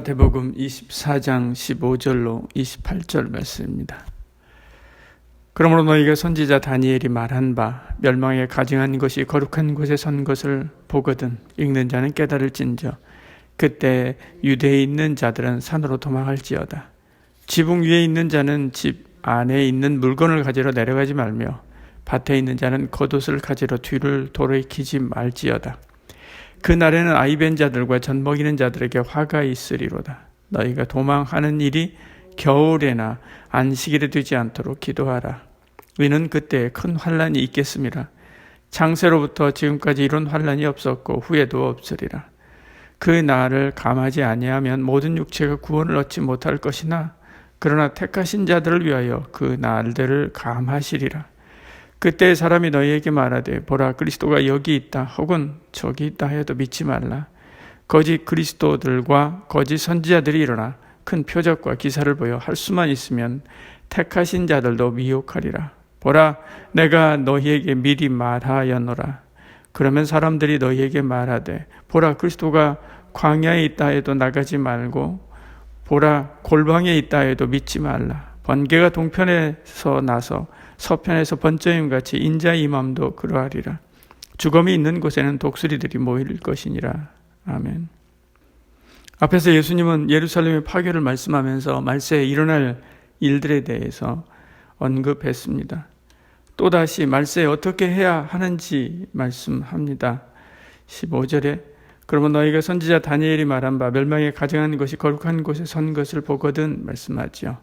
마태복음 24장 15절로 28절 말씀입니다. 그러므로 너희가 선지자 다니엘이 말한 바 멸망에 가증한 것이 거룩한 곳에 선 것을 보거든 읽는 자는 깨달을진저 그때 유대에 있는 자들은 산으로 도망할지어다. 지붕 위에 있는 자는 집 안에 있는 물건을 가지러 내려가지 말며 밭에 있는 자는 겉옷을 가지러 뒤를 돌이키지 말지어다. 그 날에는 아이벤 자들과 젖 먹이는 자들에게 화가 있으리로다. 너희가 도망하는 일이 겨울에나 안식일에 되지 않도록 기도하라. 이는 그때에 큰 환난이 있겠음이라. 창세로부터 지금까지 이런 환난이 없었고 후에도 없으리라. 그 날을 감하지 아니하면 모든 육체가 구원을 얻지 못할 것이나 그러나 택하신 자들을 위하여 그 날들을 감하시리라. 그때 사람이 너희에게 말하되 보라 그리스도가 여기 있다 혹은 저기 있다 해도 믿지 말라. 거짓 그리스도들과 거짓 선지자들이 일어나 큰 표적과 기사를 보여 할 수만 있으면 택하신 자들도 미혹하리라. 보라 내가 너희에게 미리 말하였노라. 그러면 사람들이 너희에게 말하되 보라 그리스도가 광야에 있다 해도 나가지 말고 보라 골방에 있다 해도 믿지 말라. 번개가 동편에서 나서 서편에서 번쩍임같이 인자의 임함도 그러하리라. 죽음이 있는 곳에는 독수리들이 모일 것이니라. 아멘. 앞에서 예수님은 예루살렘의 파괴를 말씀하면서 말세에 일어날 일들에 대해서 언급했습니다. 또다시 말세에 어떻게 해야 하는지 말씀합니다. 15절에 그러면 너희가 선지자 다니엘이 말한 바 멸망에 가증한 것이 거룩한 곳에 선 것을 보거든 말씀하지요.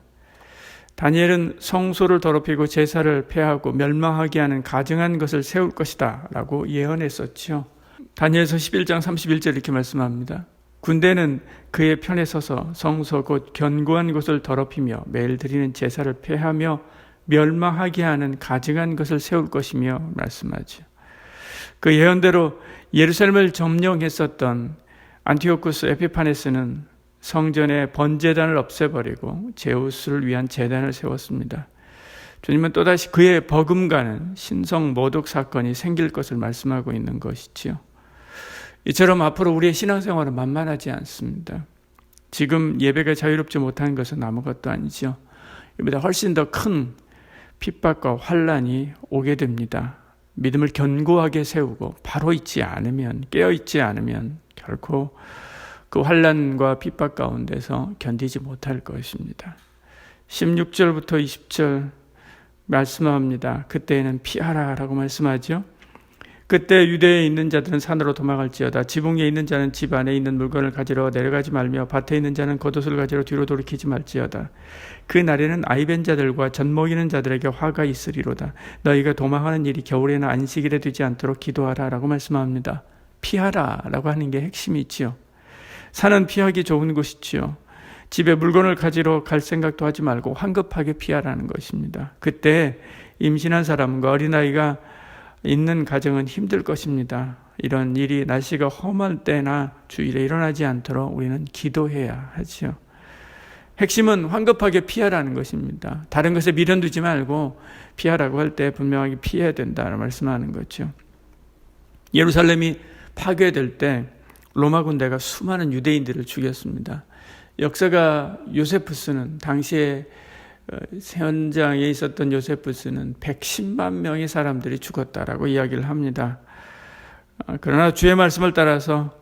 다니엘은 성소를 더럽히고 제사를 폐하고 멸망하게 하는 가증한 것을 세울 것이다 라고 예언했었죠. 다니엘서 11장 31절 이렇게 말씀합니다. 군대는 그의 편에 서서 성소 곧 견고한 곳을 더럽히며 매일 드리는 제사를 폐하며 멸망하게 하는 가증한 것을 세울 것이며 말씀하죠. 그 예언대로 예루살렘을 점령했었던 안티오쿠스 에피파네스는 성전의 번제단을 없애버리고 제우스를 위한 제단을 세웠습니다. 주님은 또다시 그의 버금가는 신성 모독 사건이 생길 것을 말씀하고 있는 것이지요. 이처럼 앞으로 우리의 신앙생활은 만만하지 않습니다. 지금 예배가 자유롭지 못한 것은 아무것도 아니죠. 이보다 훨씬 더 큰 핍박과 환난이 오게 됩니다. 믿음을 견고하게 세우고 바로 있지 않으면, 깨어있지 않으면 결코 그 환난과 핍박 가운데서 견디지 못할 것입니다. 16절부터 20절 말씀합니다. 그때에는 피하라 라고 말씀하죠. 그때 유대에 있는 자들은 산으로 도망할지어다. 지붕 위에 있는 자는 집 안에 있는 물건을 가지러 내려가지 말며 밭에 있는 자는 겉옷을 가지러 뒤로 돌이키지 말지어다. 그 날에는 아이벤 자들과 젖 먹이는 자들에게 화가 있으리로다. 너희가 도망하는 일이 겨울에나 안식일에 되지 않도록 기도하라 라고 말씀합니다. 피하라 라고 하는 게 핵심이 있지요. 산은 피하기 좋은 곳이지요. 집에 물건을 가지러 갈 생각도 하지 말고 황급하게 피하라는 것입니다. 그때 임신한 사람과 어린아이가 있는 가정은 힘들 것입니다. 이런 일이 날씨가 험할 때나 주일에 일어나지 않도록 우리는 기도해야 하지요. 핵심은 황급하게 피하라는 것입니다. 다른 것에 미련 두지 말고 피하라고 할 때 분명하게 피해야 된다는 말씀하는 거죠. 예루살렘이 파괴될 때 로마 군대가 수많은 유대인들을 죽였습니다. 역사가 요세푸스는 당시에 현장에 있었던 요세푸스는 110만 명의 사람들이 죽었다라고 이야기를 합니다. 그러나 주의 말씀을 따라서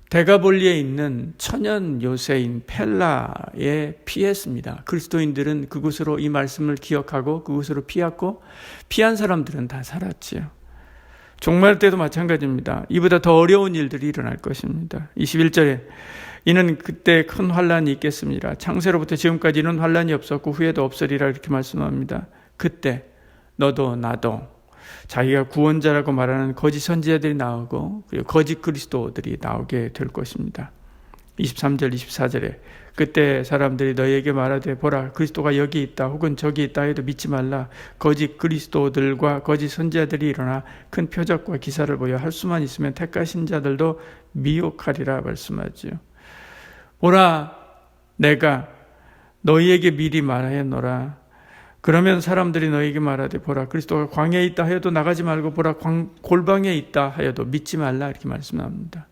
데가볼리에 있는 천연 요새인 펠라에 피했습니다. 그리스도인들은 그곳으로 이 말씀을 기억하고 그곳으로 피했고 피한 사람들은 다 살았지요. 종말 때도 마찬가지입니다. 이보다 더 어려운 일들이 일어날 것입니다. 21절에 이는 그때 큰 환난이 있겠습니다. 창세로부터 지금까지 이런 환난이 없었고 후에도 없으리라 이렇게 말씀합니다. 그때 너도 나도 자기가 구원자라고 말하는 거짓 선지자들이 나오고 그리고 거짓 그리스도들이 나오게 될 것입니다. 23절 24절에 그때 사람들이 너희에게 말하되 보라 그리스도가 여기 있다 혹은 저기 있다 해도 믿지 말라. 거짓 그리스도들과 거짓 선지자들이 일어나 큰 표적과 기사를 보여 할 수만 있으면 택하신 자들도 미혹하리라 말씀하지요. 보라 내가 너희에게 미리 말하였노라. 그러면 사람들이 너희에게 말하되 보라 그리스도가 광야에 있다 하여도 나가지 말고 보라 골방에 있다 하여도 믿지 말라 이렇게 말씀합니다.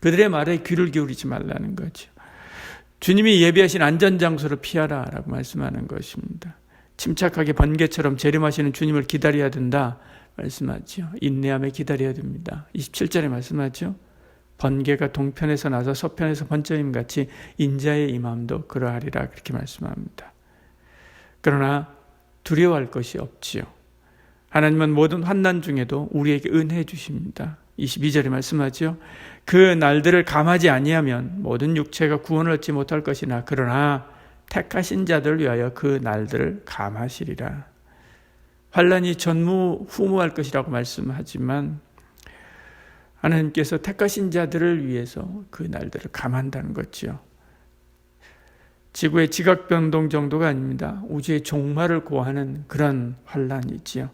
그들의 말에 귀를 기울이지 말라는 거죠. 주님이 예비하신 안전장소를 피하라 라고 말씀하는 것입니다. 침착하게 번개처럼 재림하시는 주님을 기다려야 된다 말씀하죠. 인내하며 기다려야 됩니다. 27절에 말씀하죠. 번개가 동편에서 나서 서편에서 번쩍임 같이 인자의 임함도 그러하리라 그렇게 말씀합니다. 그러나 두려워할 것이 없지요. 하나님은 모든 환난 중에도 우리에게 은혜 주십니다. 22절에 말씀하죠. 그 날들을 감하지 아니하면 모든 육체가 구원을 얻지 못할 것이나 그러나 택하신 자들을 위하여 그 날들을 감하시리라. 환난이 전무후무할 것이라고 말씀하지만 하나님께서 택하신 자들을 위해서 그 날들을 감한다는 거죠. 지구의 지각변동 정도가 아닙니다. 우주의 종말을 고하는 그런 환난이지요.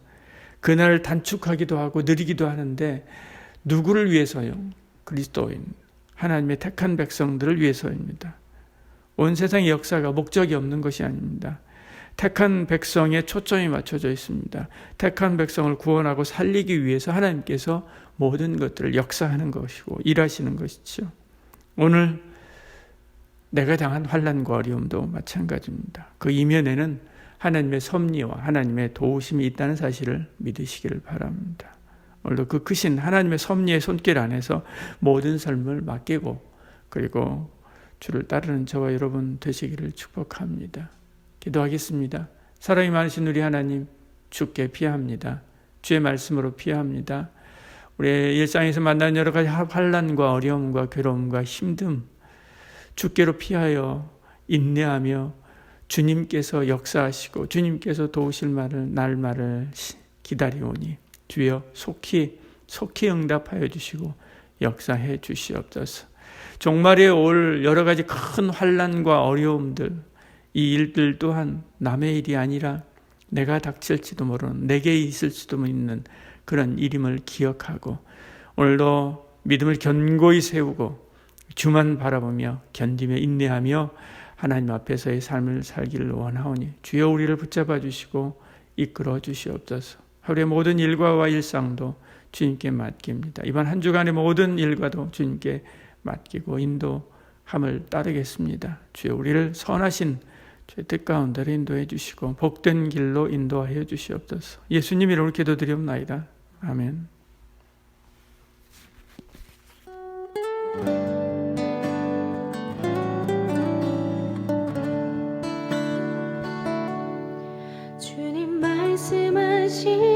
그날을 단축하기도 하고 느리기도 하는데 누구를 위해서요? 그리스도인, 하나님의 택한 백성들을 위해서입니다. 온 세상의 역사가 목적이 없는 것이 아닙니다. 택한 백성에 초점이 맞춰져 있습니다. 택한 백성을 구원하고 살리기 위해서 하나님께서 모든 것들을 역사하는 것이고 일하시는 것이죠. 오늘 내가 당한 환난과 어려움도 마찬가지입니다. 그 이면에는 하나님의 섭리와 하나님의 도우심이 있다는 사실을 믿으시기를 바랍니다. 오늘도 그 크신 하나님의 섭리의 손길 안에서 모든 삶을 맡기고 그리고 주를 따르는 저와 여러분 되시기를 축복합니다. 기도하겠습니다. 사랑이 많으신 우리 하나님, 주께 피합니다. 주의 말씀으로 피합니다. 우리의 일상에서 만나는 여러 가지 환난과 어려움과 괴로움과 힘듦, 주께로 피하여 인내하며 주님께서 역사하시고 주님께서 도우실 날말을 기다리오니 주여 속히 응답하여 주시고 역사해 주시옵소서. 종말에 올 여러 가지 큰 환난과 어려움들, 이 일들 또한 남의 일이 아니라 내가 닥칠지도 모르는, 내게 있을지도 있는 그런 일임을 기억하고 오늘도 믿음을 견고히 세우고 주만 바라보며 견디며 인내하며 하나님 앞에서의 삶을 살기를 원하오니 주여 우리를 붙잡아 주시고 이끌어 주시옵소서. 하루의 모든 일과와 일상도 주님께 맡깁니다. 이번 한 주간의 모든 일과도 주님께 맡기고 인도함을 따르겠습니다. 주여 우리를 선하신 주의 뜻 가운데로 인도해 주시고 복된 길로 인도하여 주시옵소서. 예수님 이름으로 기도드리옵나이다. 아멘. 주님 말씀하신